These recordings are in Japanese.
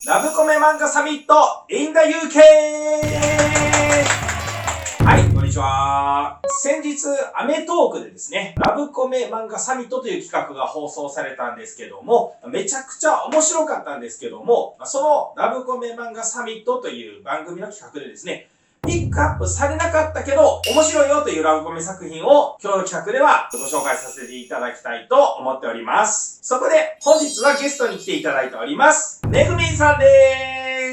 ラブコメ漫画サミット in the UK! はい、こんにちは。先日、アメトークでですね、ラブコメ漫画サミットという企画が放送されたんですけども、めちゃくちゃ面白かったんですけども、そのラブコメ漫画サミットという番組の企画でですね、ピックアップされなかったけど、面白いよというラブコメ作品を今日の企画ではご紹介させていただきたいと思っております。そこで本日はゲストに来ていただいております。めぐみんさんで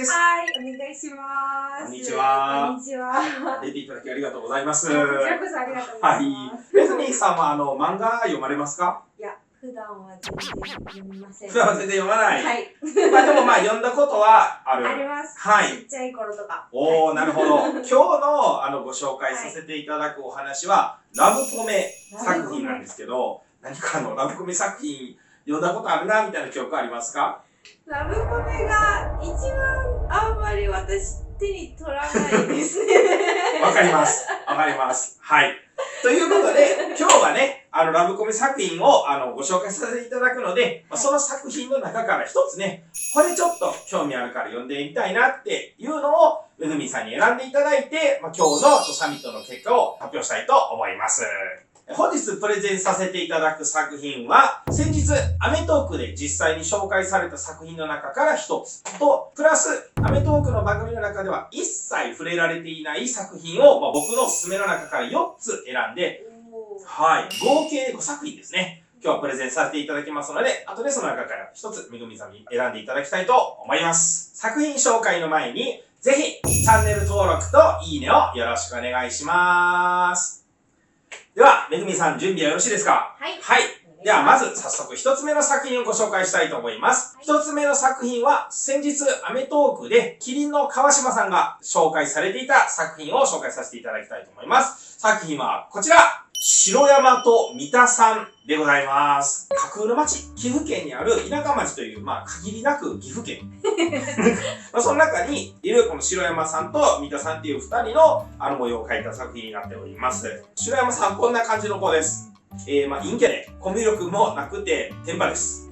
ーす。はい、お願いします。こんにちは。こんにちは。出ていただきありがとうございます。こちらこそありがとうございます。めぐみんさんは漫画読まれますか？いや、普段は全然読みません。普段は全然読まない。はい。でも読んだことはある。あります。はい。ちっちゃい頃とか。おー、なるほど。今日のご紹介させていただくお話は、ラブコメ作品なんですけど、何かラブコメ作品読んだことあるなみたいな記憶ありますか？ラブコメが一番あんまり私手に取らないですね。わかります。わかります。はい。ということで、今日はね、ラブコメ作品をご紹介させていただくので、その作品の中から一つね、これちょっと興味あるから読んでみたいなっていうのを、めぐみさんに選んでいただいて、今日のサミットの結果を発表したいと思います。本日プレゼンさせていただく作品は、先日アメトークで実際に紹介された作品の中から一つと、プラスアメトークの番組の中では一切触れられていない作品を、僕のおすすめの中から4つ選んで、はい、合計5作品ですね。今日はプレゼンさせていただきますので、後でその中から一つめぐみさんに選んでいただきたいと思います。作品紹介の前に、ぜひチャンネル登録といいねをよろしくお願いします。では、めぐみさん、準備はよろしいですか？はい。はい。では、まず、早速、一つ目の作品をご紹介したいと思います。一つ目の作品は、先日、アメトークで、キリンの川島さんが紹介されていた作品を紹介させていただきたいと思います。作品は、こちら。城山と三田さんでございます。架空の町、岐阜県にある田舎町という、限りなく岐阜県。その中にいるこの城山さんと三田さんっていう二人の模様を描いた作品になっております。城山さんこんな感じの子です。陰キャでコミュ力もなくて天パです。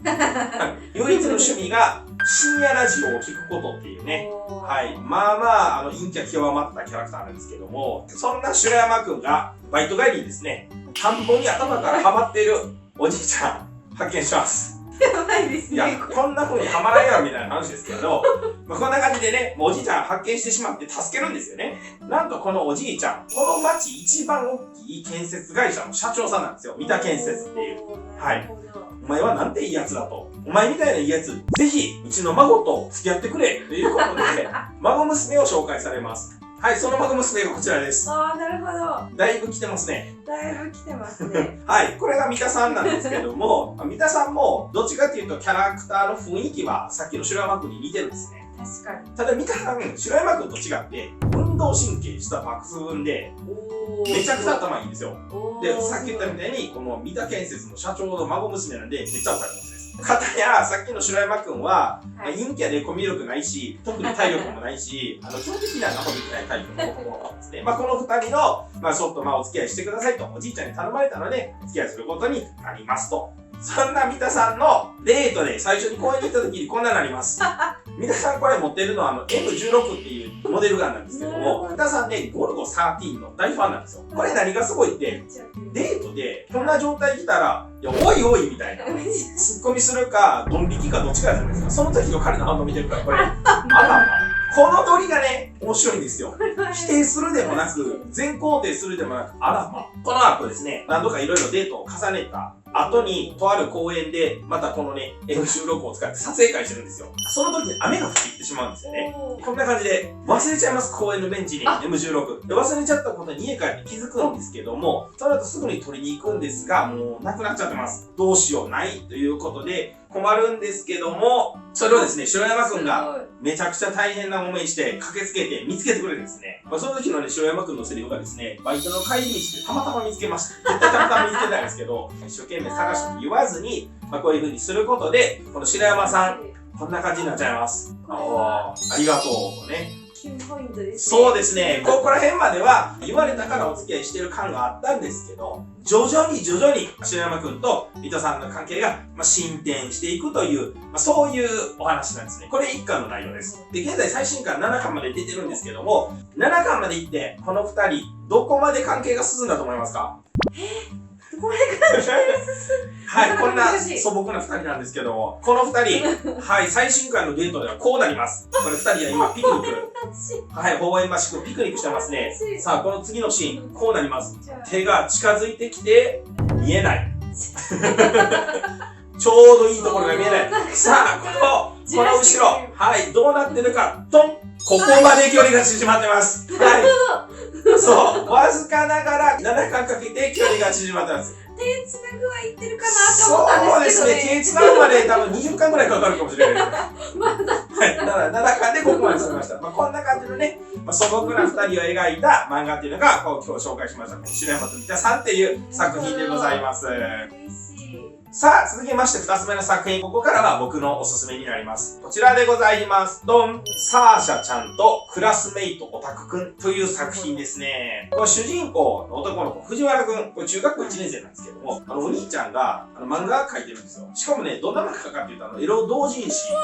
唯一の趣味が深夜ラジオを聞くことっていうね。はい。陰キャ極まったキャラクターなんですけども、そんな城山くんがバイト帰りにですね、田んぼに頭からハマっているおじいちゃん発見します。やばいですね。いや、こんな風にハマらんやろみたいな話ですけど、こんな感じでね、おじいちゃん発見してしまって助けるんですよね。なんとこのおじいちゃん、この町一番大きい建設会社の社長さんなんですよ。三田建設っていう。はい。お前はなんていいやつだと。お前みたいないいやつ、ぜひ、うちの孫と付き合ってくれということで、孫娘を紹介されます。はい、その孫娘がこちらです。ああ、なるほど。だいぶ来てますね。だいぶ来てますね。はい、これが三田さんなんですけども、三田さんもどっちかっていうとキャラクターの雰囲気はさっきの城山くんに似てるんですね。確かに。ただ三田さん、城山くんと違って、運動神経実は抜群で、めちゃくちゃ頭いいんですよ。で、さっき言ったみたいに、この三田建設の社長の孫娘なんで、めっちゃお金持ちです。かたや、さっきの城山くんは、陰キャでコミュ力ないし、特に体力もないし、基本的にはアホみたいなタイプの男なんですね。この二人の、ちょっとお付き合いしてくださいと、おじいちゃんに頼まれたので、お付き合いすることになりますと。そんな三田さんのデートで最初に公園に行った時にこんなになります。三田さんこれ持ってるのはM16 っていうモデルガンなんですけども、三田さんね、ゴルゴ13の大ファンなんですよ。これ何がすごいって、デートでこんな状態来たら、いや、おいおいみたいな。ツッコミするか、ドン引きかどっちかじゃないですか。その時の彼の反応見てるから、これ、このノリがね、面白いんですよ。否定するでもなく、全肯定するでもなく、この後ですね、何度かいろいろデートを重ねた後に、とある公園で、またこのね、M16 を使って撮影会してるんですよ。その時に雨が降ってきてしまうんですよね。こんな感じで、忘れちゃいます、公園のベンチに M16。で、忘れちゃったことに家帰って気づくんですけども、その後すぐに取りに行くんですが、もうなくなっちゃってます。どうしようないということで、困るんですけども、それをですね、城山くんがめちゃくちゃ大変な思いして駆けつけて見つけてくれるんですね。その時のね、城山くんのセリフがですね、バイトの帰り道でたまたま見つけました。絶対たまたま見つけたんですけど、一生懸命探して言わずに、こういう風にすることで、この城山さん、こんな感じになっちゃいます。ありがとうとね、ピンポイントですね。そうですね。ここら辺までは言われたからお付き合いしてる感があったんですけど、徐々に篠山くんと伊藤さんの関係が進展していくという、そういうお話なんですね。これ1巻の内容です。で、現在最新巻7巻まで出てるんですけども、7巻まで行って、この2人、どこまで関係が進んだと思いますか？どこまで関係がはい、こんな素朴な2人なんですけども、この2人、はい、最新巻のデートではこうなります。これ2人は今ピクニック、はい、微笑ましくピクニックしてますね。さあ、この次のシーン、こうなります。手が近づいてきて、見えない。ちょうどいいところが見えない。さあ、この後ろ、はい、どうなってるか、トン、ここまで距離が縮まってます。はい。そう、わずかながら7巻かけて距離が縮まってます。手つなぐはいってるかなって思ったんですけどね。そうですね、手つなぐまで多分20巻ぐらいかかるかもしれないです。まだ。はい、だから7巻でここまで進みました。こんな感じのね、素朴な2人を描いた漫画っていうのが、今日紹介しました篠山と三田さんっていう作品でございます。嬉しい。さあ、続きまして2つ目の作品。ここからは僕のおすすめになります。こちらでございます。ドン！サーシャちゃんとクラスメイトオタクくんという作品ですね。これ主人公の男の子、藤原くん。これ中学校1年生なんですけども、お兄ちゃんが漫画描いてるんですよ。しかもね、どんな漫画かっていうと、エロ同人誌を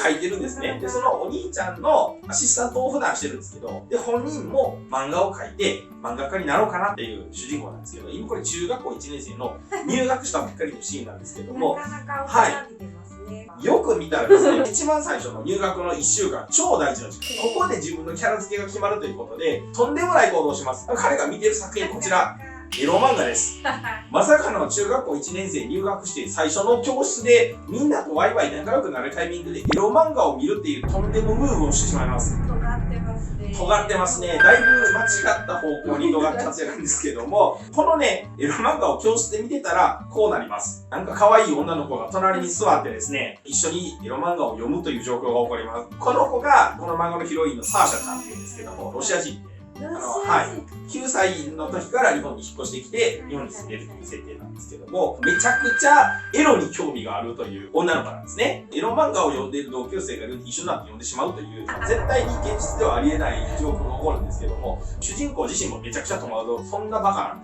描いてるんですね。で、そのお兄ちゃんのアシスタントを普段してるんですけど、で、本人も漫画を描いて、漫画家になろうかなっていう主人公なんですけど、今これ中学校1年生の入学したばっかりのシーンなんですけども、なかなか大人びてますね。よく見たらですね、一番最初の入学の1週間、超大事な時期。ここで自分のキャラ付けが決まるということで、とんでもない行動をします。彼が見てる作品、こちら。エロ漫画です。まさかの中学校1年生入学して最初の教室でみんなとワイワイ仲良くなるタイミングでエロ漫画を見るっていうとんでもムーブをしてしまいます。尖ってますね。尖ってますね。だいぶ間違った方向に尖っちゃってるんですけども、このね、エロ漫画を教室で見てたらこうなります。なんか可愛い女の子が隣に座ってですね、一緒にエロ漫画を読むという状況が起こります。この子がこの漫画のヒロインのサーシャちゃんっていうんですけども、ロシア人で。はい、9歳の時から日本に引っ越してきて日本に住んでるという設定なんですけども、めちゃくちゃエロに興味があるという女の子なんですね。エロ漫画を読んでいる同級生が一緒になって読んでしまうという絶対に現実ではありえない状況が起こるんですけども、主人公自身もめちゃくちゃ戸惑う、そんなバカな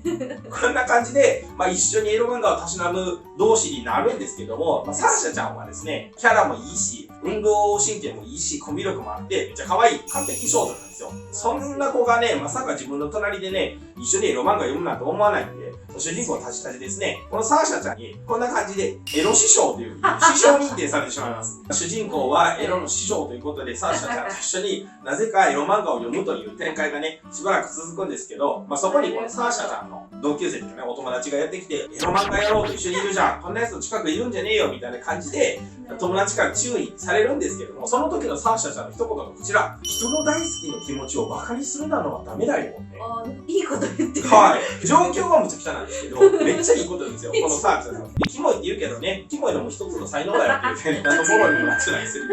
みたいなこんな感じで、一緒にエロ漫画をたしなむ同士になるんですけども、サーシャちゃんはですね、キャラもいいし、運動神経もいいし、コミュ力もあって、めっちゃ可愛い、完璧少女なんですよ。そんな子がね、まさか自分の隣でね、一緒にエロ漫画読むなんて思わないんで、主人公たちたちですね、このサーシャちゃんに、こんな感じで、エロ師匠という、師匠認定されてしまいます。主人公はエロの師匠ということで、サーシャちゃんと一緒になぜかエロ漫画を読むという展開がね、しばらく続くんですけど、そこにこのサーシャちゃんの同級生というかね、お友達がやってきて、エロ漫画やろうと一緒にいるじゃん、こんなやつの近くいるんじゃねえよ、みたいな感じで、友達から注意されるんですけども、その時のサーシャちゃんの一言がこちら、人の大好きの気持ちをバカにするなのはダメだよって。いいこと言ってる。はい。状況はむちゃくちゃなんですけど、めっちゃいいこと言うんですよ、このサーシャさん。キモいって言うけどね、キモいのも一つの才能だよっていうね、ところにもなってないセリ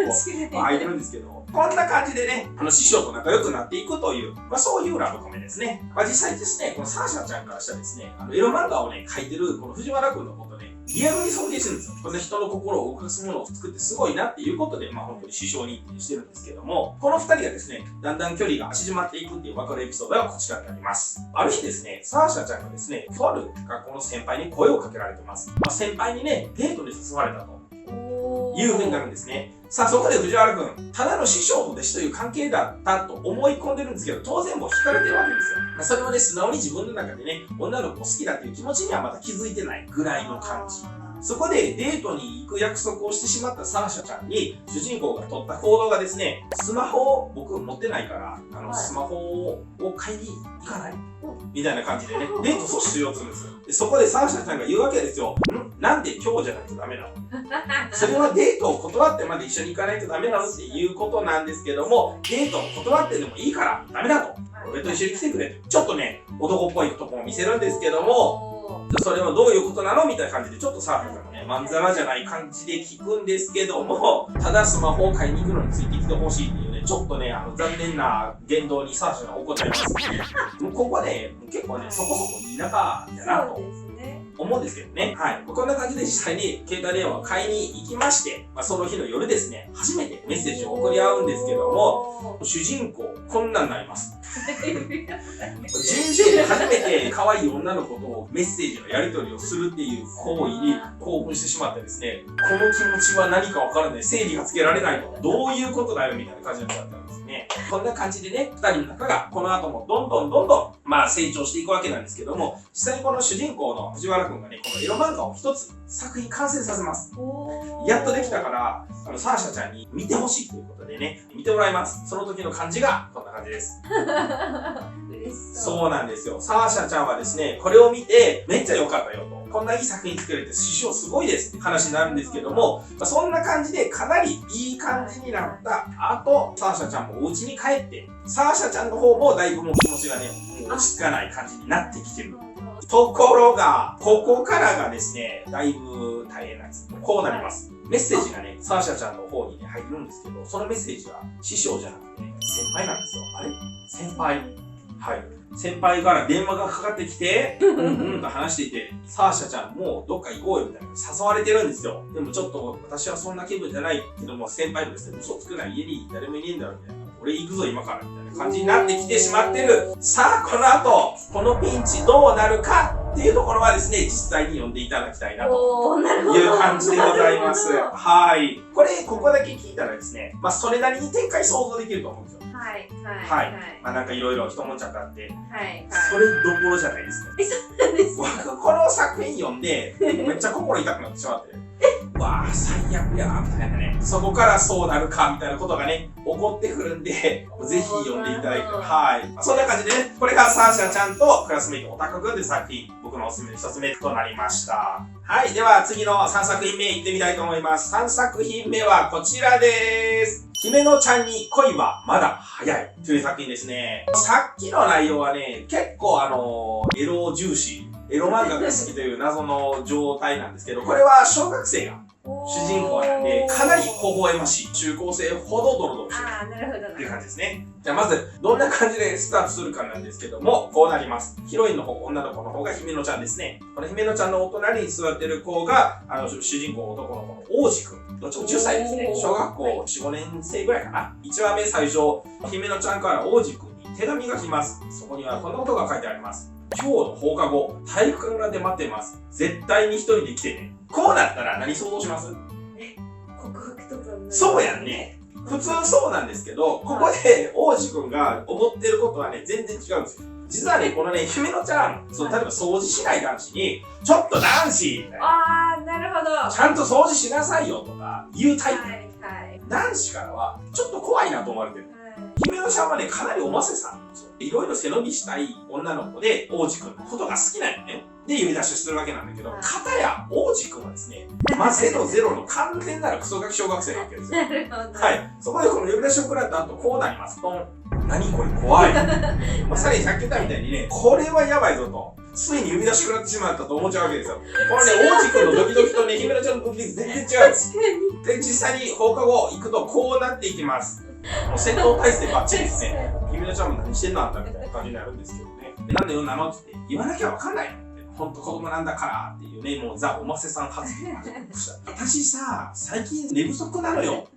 フを入ってるんですけど、こんな感じでね、師匠と仲良くなっていくという、そういうラブコメですね。実際ですね、このサーシャちゃんからしたらですね、エロ漫画をね、描いてるこの藤原くんのことね、リアルに尊敬してるんですよ。こんな人の心を動かすものを作ってすごいなっていうことで、本当に師匠認定してるんですけども、この二人がですね、だんだん距離が縮まっていくっていう分かるエピソードがこちらになります。ある日ですね、サーシャちゃんがですね、とある学校の先輩に声をかけられてます。先輩にね、デートに誘われたという風になるんですね。さあ、そこで藤原くん、ただの師匠と弟子という関係だったと思い込んでるんですけど、当然もう惹かれてるわけですよ。それをね、素直に自分の中でね、女の子好きだっていう気持ちにはまだ気づいてないぐらいの感じ。そこでデートに行く約束をしてしまったサーシャちゃんに、主人公が取った行動がですね、スマホを僕持ってないから、スマホを買いに行かないみたいな感じでね、デート阻止しようとするんですよ。でそこでサーシャちゃんが言うわけですよ。なんで今日じゃないとダメなの？それはデートを断ってまで一緒に行かないとダメなのっていうことなんですけども、デートを断ってでもいいからダメだと。俺と一緒に来てくれと。ちょっとね、男っぽいとこも見せるんですけども、それはどういうことなのみたいな感じで、ちょっとサーフィンがね、まんざらじゃない感じで聞くんですけども、ただスマホを買いに行くのについてきてほしいっていうね、ちょっとね、残念な言動にサーシャが怒っちゃいます。ここね、結構ね、そこそこいい仲だなと思うんですけどね。はい。こんな感じで実際に携帯電話を買いに行きまして、その日の夜ですね、初めてメッセージを送り合うんですけども、主人公、こんなんになります。人生で初めて可愛い女の子とメッセージのやり取りをするっていう行為に興奮してしまってですね、この気持ちは何かわからない、整理がつけられないと、どういうことだよみたいな感じになっちゃったんですね。こんな感じでね、二人の仲がこの後もどんどん成長していくわけなんですけども、実際にこの主人公の藤原くんがね、このエロ漫画を一つ作品完成させます。やっとできたから、サーシャちゃんに見てほしいということでね、見てもらいます。その時の感じがこんな感じです。嬉しそう。そうなんですよ。サーシャちゃんはですね、これを見て、めっちゃ良かったよと。こんないい作品作れて、師匠すごいですって話になるんですけども、そんな感じでかなりいい感じになった後、サーシャちゃんもお家に帰って、サーシャちゃんの方もだいぶもう気持ちがね、もう落ち着かない感じになってきてる。ところが、ここからがですね、だいぶ大変なんです。こうなります。メッセージがね、サーシャちゃんの方にね、入るんですけど、そのメッセージは師匠じゃなくてね、先輩なんですよ。あれ？先輩。はい。先輩から電話がかかってきて、と話していて、サーシャちゃんもどっか行こうよみたいな誘われてるんですよ。でもちょっと私はそんな気分じゃないけども、先輩もですね、嘘つくな、家に誰もいねえんだろみたいな。俺行くぞ今からみたいな感じになってきてしまってる。さあ、この後、このピンチどうなるかっていうところはですね、実際に読んでいただきたいなという感じでございます。はい。ここだけ聞いたらですね、それなりに展開想像できると思うんですよ。はい。なんかいろいろ一悶着あって、それどころじゃないですか。そうなんですか。僕、この作品読んで、めっちゃ心痛くなってしまって、わあ、最悪や、みたいなね。そこからそうなるか、みたいなことがね、起こってくるんで、ぜひ読んでいただいて、はい。そんな感じでね、これがサーシャちゃんとクラスメイトオタクくんで作品、僕のおすすめの一つ目となりました。はい。では次の3作品目いってみたいと思います。3作品目はこちらです。姫野ちゃんに恋はまだ早いという作品ですね。さっきの内容はね、結構エロ重視、エロ漫画が好きという謎の状態なんですけど、これは小学生が主人公なんで、かなり微笑ましい。中高生ほどドロドロしてるっていう感じですね。じゃあまず、どんな感じでスタートするかなんですけども、こうなります。ヒロインの方、女の子の方が姫野ちゃんですね。この姫野ちゃんのお隣に座ってる子が、主人公男の子の王子くん。どっちも10歳ですね。小学校4、5年生ぐらいかな。1話目最初、姫野ちゃんから王子くんに手紙が来ます。そこにはこんなことが書いてあります。今日の放課後、体育館裏で待ってます。絶対に一人で来てね。こうなったら何想像します？告白とかそうやんね。普通そうなんですけど、ここで王子くんが思ってることはね、全然違うんですよ。実はね、このね、姫野ちゃん、例えば掃除しない男子に、ちょっと男子みたいな。なるほど。ちゃんと掃除しなさいよとか言うタイプ。はい。男子からは、ちょっと怖いなと思われてる。姫野ちゃんはね、かなりおませさんなんですよ。いろいろ背伸びしたい女の子で、王子くんのことが好きなんよね。で、呼び出しするわけなんだけど、片や王子くんはですね、ゼロゼロの完全なるクソガキ小学生なわけですよ。なるほど。はい。そこでこの呼び出しを食らった後、こうなります。何これ怖い。さらにさっき言ったみたいにね、これはやばいぞと。ついに呼び出し食らってしまったと思っちゃうわけですよ。このね、王子くんのドキドキとね、姫野ちゃんのドキドキ全然違うんです。で、実際に放課後行くとこうなっていきます。もう戦闘態勢バッチリですね。姫野ちゃんも何してんのあんたみたいな感じになるんですけどね。なんで呼んだのって言わなきゃわかんないのって。ほんと子供なんだからっていうね、もうザ・おませさん発言が始まりました。私さ、最近寝不足なのよ。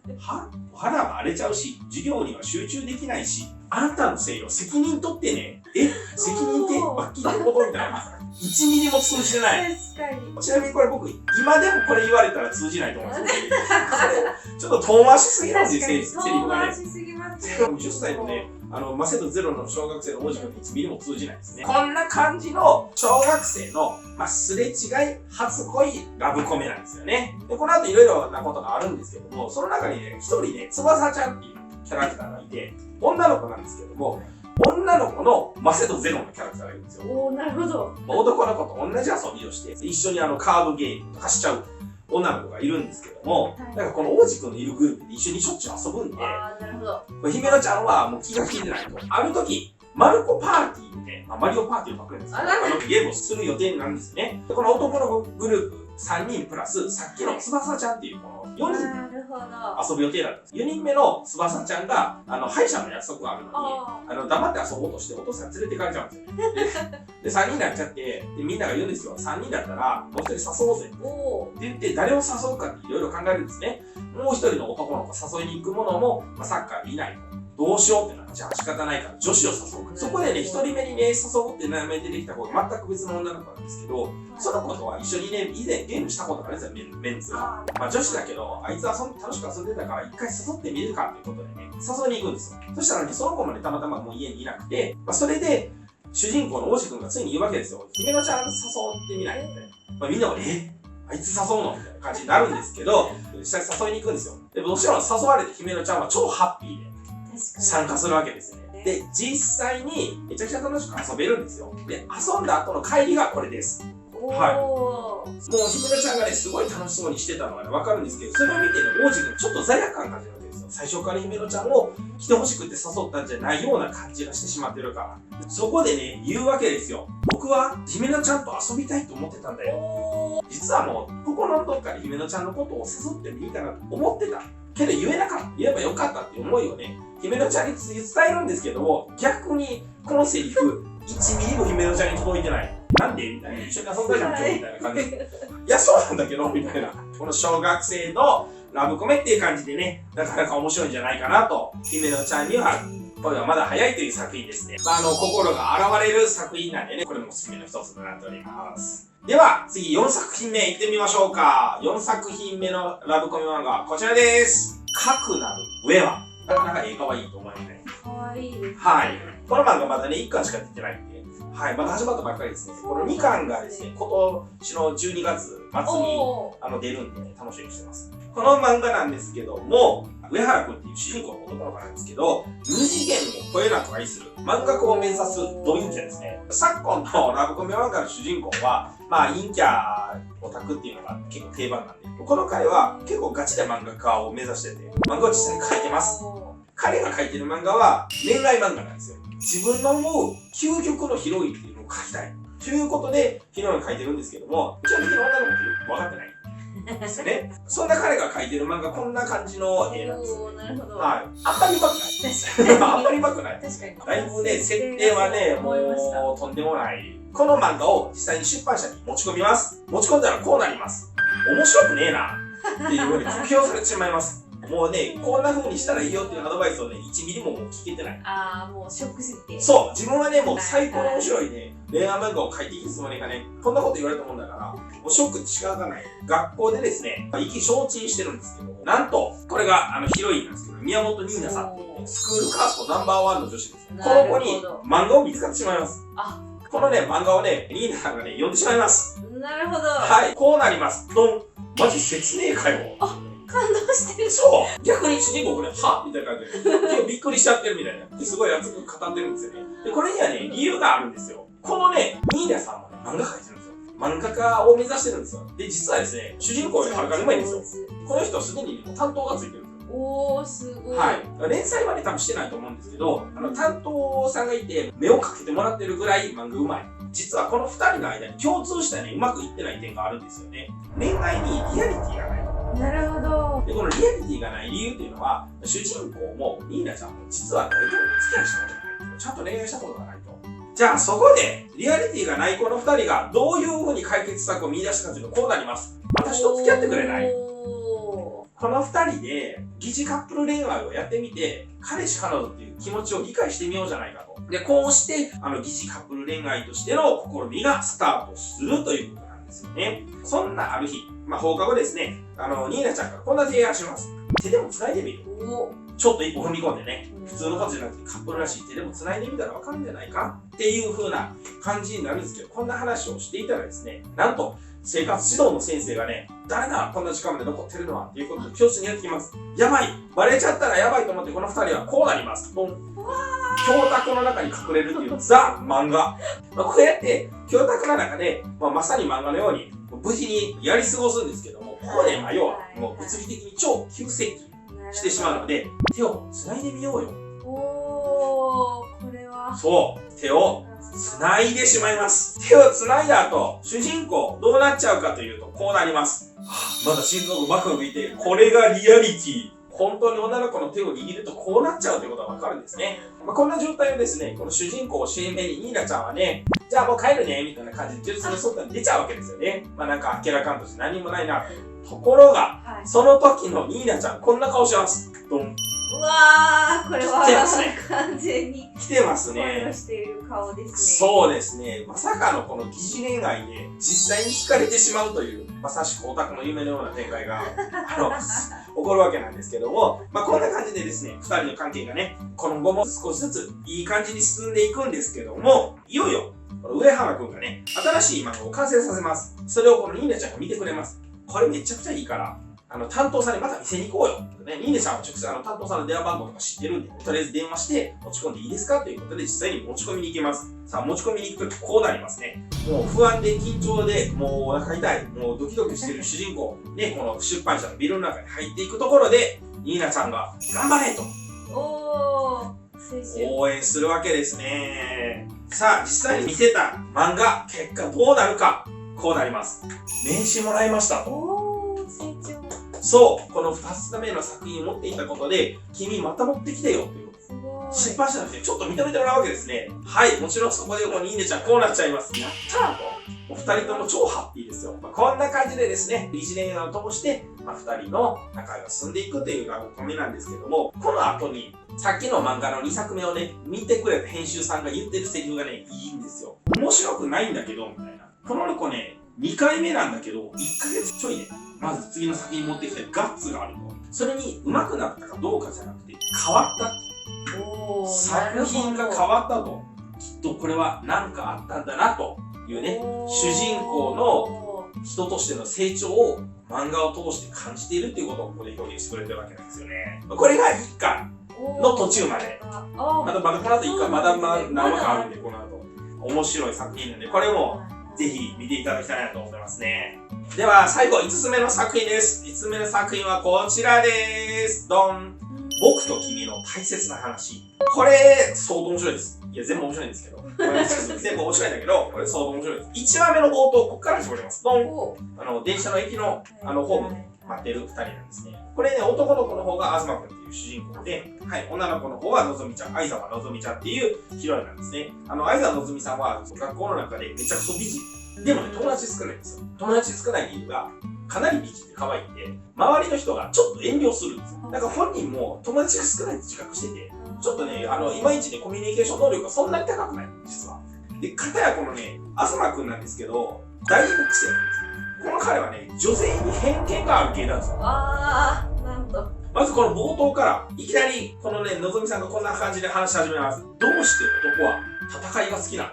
お肌が荒れちゃうし、授業には集中できないし、あんたのせいよ、責任取ってね。責任って罰金ってことみたいな。1ミリも通じてない。確かに。ちなみにこれ僕、今でもこれ言われたら通じないと思うんですよ。ちょっと遠回しすぎなんですよ、セリフがね。遠回しすぎますね。10歳のね、マセドゼロの小学生の王子くんに1ミリも通じないですね。こんな感じの小学生の、すれ違い初恋ラブコメなんですよね。で、この後いろいろなことがあるんですけども、その中にね、一人ね、翼ちゃんっていうキャラクターがいて、女の子なんですけども、女の子のマセドゼロのキャラクターがいるんですよ。なるほど。男の子と同じ遊びをして、一緒にカードゲームとかしちゃう女の子がいるんですけども、なんかこの王子くんのいるグループで一緒にしょっちゅう遊ぶんで、なるほど。姫野ちゃんはもう気が利いてないと。ある時、マルコパーティーで、マリオパーティーをパクるんですけど、ゲームをする予定なんですね。でこの男のグループ、3人プラスさっきの翼ちゃんっていうこの4人なるほど。遊ぶ予定だったんです。4人目の翼ちゃんが歯医者の約束があるのに黙って遊ぼうとしてお父さん連れてかれちゃうんですよ。で3人になっちゃって、でみんなが言うんですよ。3人だったらもう1人誘おうぜって言って誰を誘うかっていろいろ考えるんですね。もう1人の男の子誘いに行くものも、サッカーでいないと。どうしようってなったら、じゃあ仕方ないから女子を誘うか。そこでね、1人目にね、誘うって名前出てきた子が全く別の女の子なんですけど、その子とは一緒にね、以前ゲームしたことがあるんですよ、メンツが。女子だけど、あいつは楽しく遊んでたから一回誘ってみるかっていうことでね、誘いに行くんですよ。そしたらね、その子もね、たまたまもう家にいなくて、それで、主人公の王子くんがついに言うわけですよ。姫乃ちゃん誘ってみないみたいな。みんなは、あいつ誘うのみたいな感じになるんですけど、実際誘いに行くんですよ。でもちろん誘われて姫乃ちゃんは超ハッピーで参加するわけですね。で、実際にめちゃくちゃ楽しく遊べるんですよ。で、遊んだ後の帰りがこれです。はい。もう姫乃ちゃんがね、すごい楽しそうにしてたのがね、わかるんですけど、それを見てね、王子くんちょっと罪悪感感じるわけですよ。最初から姫乃ちゃんを来てほしくて誘ったんじゃないような感じがしてしまってるから。そこでね、言うわけですよ。僕は姫乃ちゃんと遊びたいと思ってたんだよ。実はもう、心のどっかで姫乃ちゃんのことを誘ってもいいかなと思ってた。けど言えなかった。言えばよかったっていう思いをね、姫乃ちゃんに伝えるんですけども、逆にこのセリフ、1ミリも姫乃ちゃんに届いてない。なんでみたいな。一緒に遊んだじゃん、今日みたいな感じで。いや、そうなんだけど、みたいな。この小学生のラブコメっていう感じでね、なかなか面白いんじゃないかなと。姫乃ちゃんには、これはまだ早いという作品ですね。心が現れる作品なんでね、これもおすすめの一つとなっております。では、次4作品目いってみましょうか。4作品目のラブコメ漫画はこちらです。かくなる上は。なかなかかわいいと思いますね。かわいいですね。はい。この漫画まだね、1巻しか出てないんで、はい、まだ始まったばっかりですね。この2巻がですね、今年の12月末に出るんでね、楽しみにしてます。この漫画なんですけども、上原くんっていう主人公の男の子なんですけど、2次元を超えなく愛する漫画家を目指すド陰キャですね。昨今のラブコメ漫画の主人公は、陰キャオタクっていうのが結構定番なんで、この彼は結構ガチで漫画家を目指してて、漫画を実際に描いてます。彼が描いてる漫画は恋愛漫画なんですよ。自分の思う究極のヒロインっていうのを描きたい。ということで、ヒロインを描いてるんですけども、基本的に女の子ってよく分かってない。ですよね。そんな彼が描いてる漫画、こんな感じの絵なんですよ。なるほど。はい。あんまりうまくない。あんまりうまくない。確かに。だいぶね、設定はね、もうとんでもない。この漫画を実際に出版社に持ち込みます。持ち込んだらこうなります。面白くねえな。っていうふうに酷評されてしまいます。もうね、こんな風にしたらいいよっていうアドバイスをね、1ミリももう聞けてない。もうショックすぎて。そう、自分はね、もう最高に面白いね、恋愛漫画を描いていくつもりがね、こんなこと言われたもんだから、もうショックって仕方がない。学校でですね、意気消沈してるんですけど、なんと、これがヒロインなんですけど、宮本ニーナさんっていうね、スクールカーストナンバーワンの女子です。この子に漫画を見つかってしまいます。このね、漫画をね、ニーナさんがね、読んでしまいます。なるほど。はい、こうなります。ドン。マジ説明会を。感動してる。そう。逆に主人公これ、はみたいな感じで、びっくりしちゃってるみたいな。すごい熱く語ってるんですよね。で、これにはね、理由があるんですよ。このね、ニーナさんもね、漫画描いてるんですよ。漫画家を目指してるんですよ。で、実はですね、主人公よりはるかに上手いんですよ。この人すでに担当がついてるんですよ。すごい。はい。連載まで多分してないと思うんですけど、担当さんがいて、目をかけてもらってるぐらい漫画上手い。実はこの2人の間に共通したね、うまくいってない点があるんですよね。恋愛にリアリティがない。なるほど。で、このリアリティがない理由っていうのは、主人公もニーナちゃんも実は誰とも付き合いしたことがない。ちゃんと恋愛したことがないと。じゃあそこで、リアリティがないこの2人がどういう風に解決策を見出したかというとこうなります。私と付き合ってくれない？この2人で疑似カップル恋愛をやってみて、彼氏彼女っていう気持ちを理解してみようじゃないかと。で、こうして疑似カップル恋愛としての試みがスタートするということなんですよね。そんなある日、放課後ですね、ニーナちゃんからこんな提案します。手でも繋いでみる。ちょっと一歩踏み込んでね、普通のことじゃなくてカップルらしい手でも繋いでみたらわかるんじゃないかっていう風な感じになるんですけど、こんな話をしていたらですね、なんと生活指導の先生がね、誰だこんな時間まで残ってるのはっていうことで教室にやってきます。やばいバレちゃったらやばいと思ってこの二人はこうなります。教託の中に隠れるっていうザ漫画。こうやって教託の中で、まさに漫画のように無事にやり過ごすんですけども、ここで要はもう物理的に超急接近してしまうので、手を繋いでみようよ。これは。そう、手を繋いでしまいます。手を繋いだ後、主人公どうなっちゃうかというと、こうなります。まだ心臓がバクバクいて、これがリアリティ。本当に女の子の手を握るとこうなっちゃうということがわかるんですね。こんな状態をですね、この主人公を主演目にニーナちゃんはね、じゃあもう帰るねみたいな感じで術の外に出ちゃうわけですよね。なんかあっけらかんとして何もないな。ところが、その時のニーナちゃんこんな顔します。ドン。うわー、これは来てますね。完全に来てますね。恋をしている顔ですね。そうですね。まさかのこの疑似恋愛で実際に惹かれてしまうという、まさしくオタクの夢のような展開が起こるわけなんですけども、こんな感じでですね、二人の関係がね、今後も少しずついい感じに進んでいくんですけども、いよいよ上原くんがね、新しい漫画を完成させます。それをこのニーナちゃんが見てくれます。これめちゃくちゃいいから、担当さんにまた見せに行こうよ。ね、ニーナちゃんは直接担当さんの電話番号とか知ってるんで、とりあえず電話して持ち込んでいいですかということで実際に持ち込みに行きます。さあ、持ち込みに行くときこうなりますね。もう不安で緊張で、もうお腹痛い、もうドキドキしてる主人公、ね、この出版社のビルの中に入っていくところで、ニーナちゃんが頑張れと応援するわけですね。さあ、実際に見せた漫画、結果どうなるか、こうなります。名刺もらいましたと。成長。そう、この2つ目の作品を持っていたことで、君また持ってきてよという。出版社の人にちょっと認めてもらうわけですね。はい、もちろんそこでニーナちゃんこうなっちゃいます。やったーと。お二人とも超ハッピーですよ。こんな感じでですね、疑似恋愛を通して、二人の仲が進んでいくというラブコメなんですけども、この後に、さっきの漫画の2作目をね、見てくれた編集さんが言ってるセリフがね、いいんですよ。面白くないんだけど、みたいな。この子ね、2回目なんだけど、1ヶ月ちょいね、まず次の作品に持ってきてガッツがあると。それに上手くなったかどうかじゃなくて、変わったって。作品が変わったと。きっとこれは何かあったんだなというね、主人公の人としての成長を漫画を通して感じているっていうことをここで表現してくれてるわけなんですよね。これが一巻の途中まで。まだこの後一巻まだ何話かあるんで、この後。面白い作品なんで、これもぜひ見ていただきたいなと思いますね。では最後5つ目の作品です。5つ目の作品はこちらです。ドン。僕と君の大切な話。これ、相当面白いです。いや、全部面白いんですけど。全部面白いんだけど、これ相当面白いです。1話目の冒頭、ここから絞ります。ドン。電車の駅の、ホームで待ってる2人なんですね。これね、男の子の方が東くんっていう主人公で、はい、女の子の方はのぞみちゃん、相沢のぞみちゃんっていうヒロインなんですね。相沢のぞみさんは、学校の中でめちゃくちゃ美人。でもね、友達少ないんですよ。友達少ない理由が、かなり美人で可愛いんで、周りの人がちょっと遠慮するんですよ。なんか本人も友達が少ないって自覚してて、ちょっとね、いまいちね、コミュニケーション能力がそんなに高くない、実は。で、かたやこのね、東くんなんですけど、大学生なんですよ。この彼はね、女性に偏見がある系なんですよ。なんと。まずこの冒頭から、いきなり、このね、のぞみさんがこんな感じで話し始めます。どうして男は戦いが好きなの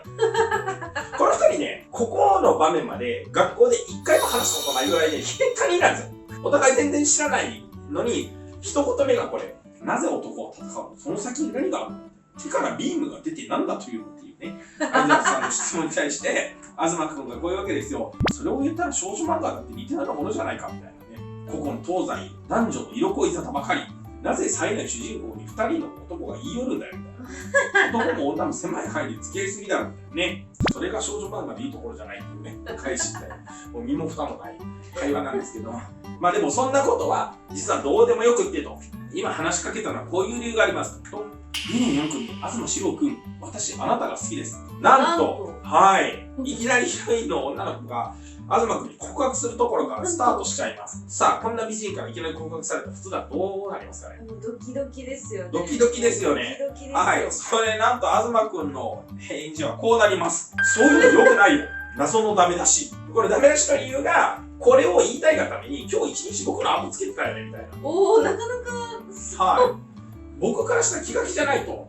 この二人ね、ここの場面まで学校で一回も話したことないぐらいで、他人なんですよ。お互い全然知らないのに、一言目がこれ、なぜ男は戦うの？その先に何があるの？手からビームが出て何だというのっていうね、相沢さんの質問に対して、東くんがこういうわけですよ。それを言ったら少女漫画だって似てないものじゃないかみたいなね。古今東西、男女の色恋沙汰ばかり。なぜ冴えない主人公に2人の男が言い寄るんだよみたいな。男も女も狭い範囲で付き合いすぎだろみたいなね。それが少女漫画でいいところじゃないっていうね、返しみたいな。もう身も蓋もない会話なんですけど。まあでもそんなことは実はどうでもよくってと。今話しかけたのはこういう理由があります。2年4組、東史郎くん、私あなたが好きです。なんと、はい。いきなりヒロインの女の子が東くんに告白するところからスタートしちゃいます。さあ、こんな美人からいきなり告白されたら普通だとどうなりますかね？ドキドキですよね。ドキドキですよね。はい。それなんと東くんの返事はこうなります。そういうの良くないよ。謎のダメ出し。これダメ出しの理由が、これを言いたいがために今日一日僕のアップつけてたよねみたいな。なかなか。はい。僕からしたら気が気じゃないと。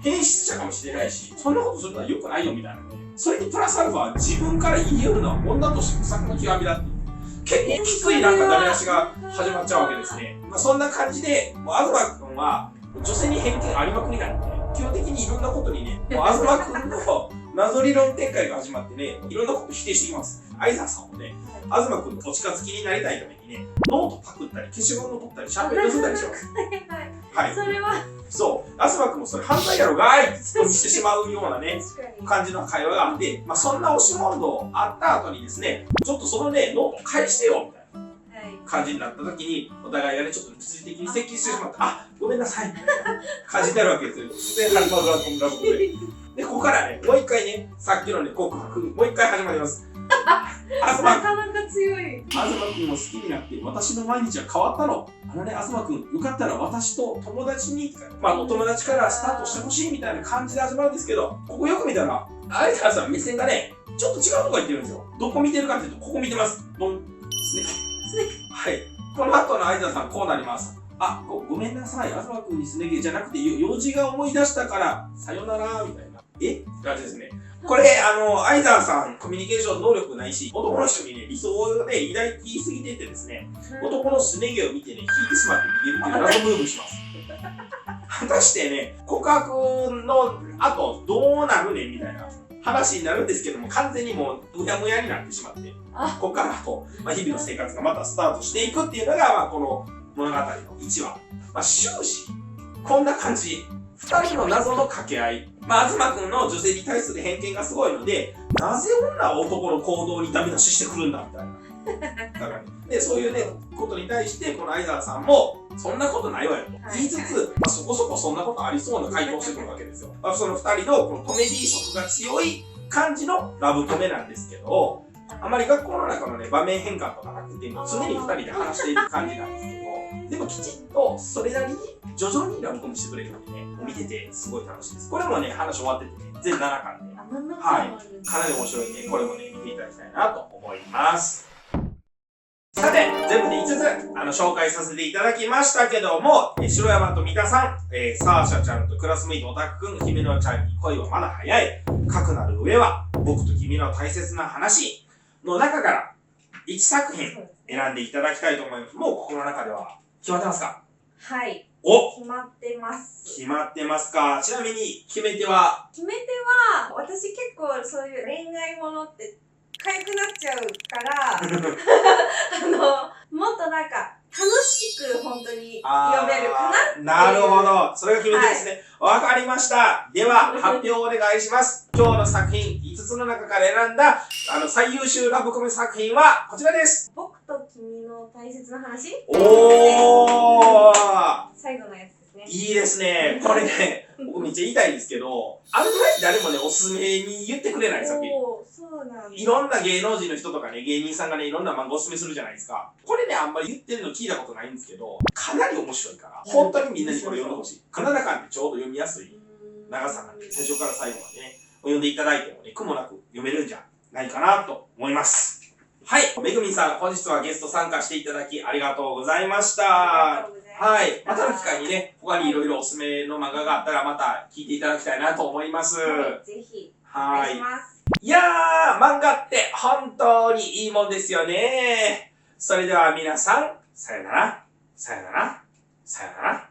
変質者かもしれないし、そんなことするのは良くないよみたいなね。それにプラスアルファ、自分から言い寄るのは女として不作の極みだっていう。結構きついなんかダメ出しが始まっちゃうわけですね。そんな感じで、もう東くんは女性に偏見ありまくりなんで、基本的にいろんなことにね、もう東くんの謎理論展開が始まってね、いろんなこと否定していきます。相沢さんもね、東くんのお近づきになりたいためにね、ノートパクったり、消しゴムを取ったり、シャーペン盗んだりします。はい。はい。それはそう、東くんもそれ犯罪やろがいってツッコミしてしまうようなね、確かに。感じの会話があって、そんな押し問答あった後にですね、ちょっとそのね、ノート返してよ、みたいな。感じになった時に、お互いがね、ちょっと物理的に接近してしまって、ごめんなさい、みたいな感じになるわけですよ。突然始まるラブコメで。で、ここからね、もう一回ね、さっきのね、告白、もう一回始まります。なかなか強い。東くんを好きになって、私の毎日は変わったの。東くん、よかったら私と友達に、お友達からスタートしてほしいみたいな感じで始まるんですけど、ここよく見たら、相原さん目線がね、ちょっと違うとこ言ってるんですよ。どこ見てるかっていうと、ここ見てます。ドン。ですね。はい。この後の相田さん、こうなります。ごめんなさい、東くんにすね毛じゃなくて、用事が思い出したから、さよなら、みたいな。って感じですね。これ、相沢さん、コミュニケーション能力ないし、男の人にね、理想をね、抱きすぎててですね、男のすね毛を見てね、引いてしまって逃げるっていう謎ムーブします。果たしてね、告白の後、どうなるねんみたいな話になるんですけども、完全にもう、うやむやになってしまって、ここからと、日々の生活がまたスタートしていくっていうのが、この物語の1話。終始、こんな感じ。二人の謎の掛け合い。東くんの女性に対する偏見がすごいので、なぜ女は男の行動にダメ出ししてくるんだみたいな。だからね。で、そういうね、ことに対して、この相沢さんも、そんなことないわよと言いつつ、そこそこそんなことありそうな回答をしてくるわけですよ。その二人のこのコメディ色が強い感じのラブコメなんですけど、あまり学校の中のね、場面変換とかなくて、常に二人で話している感じなんですけど、でもきちんとそれなりに徐々にラブコメしてくれるのでね、見ててすごい楽しいです。これもね、話終わっててね、全7巻で、はい、かなり面白いんで、これもね、見ていただきたいなと思います。さて、全部で5つ、紹介させていただきましたけども、白山と三田さん、サーシャちゃんとクラスメイトオタクくん、姫野ちゃんに恋はまだ早い、かくなる上は、僕と君の大切な話の中から、1作品選んでいただきたいと思います。もうここの中では決まってますか？はい。決まってます。決まってますか？ちなみに、決め手は、私結構そういう恋愛ものって、痒くなっちゃうからもっとなんか楽しく本当に読めるかな。なるほど。それが決め手ですね。わかりました。では、発表お願いします。今日の作品、5つの中から選んだ、最優秀ラブコメ作品は、こちらです。僕と君の大切な話？おー！最後のやつですね。いいですね。これね、僕めっちゃ言いたいんですけど、あんまり誰もね、おすすめに言ってくれない作品。そうなんです。いろんな芸能人の人とかね、芸人さんがね、いろんな漫画おすすめするじゃないですか。これね、あんまり言ってるの聞いたことないんですけど、かなり面白いから、本当にみんなにこれ読んでほしい。7巻ってちょうど読みやすい長さなんで、最初から最後までね、読んでいただいてもね、苦もなく読めるんじゃないかなと思います。はい。めぐみんさん、本日はゲスト参加していただきありがとうございました。はい。またの機会にね、他にいろいろおすすめの漫画があったらまた聞いていただきたいなと思います。はい、ぜひ。はい。お願いします。いやー、漫画って本当にいいもんですよね。それでは皆さん、さよなら、さよなら、さよなら。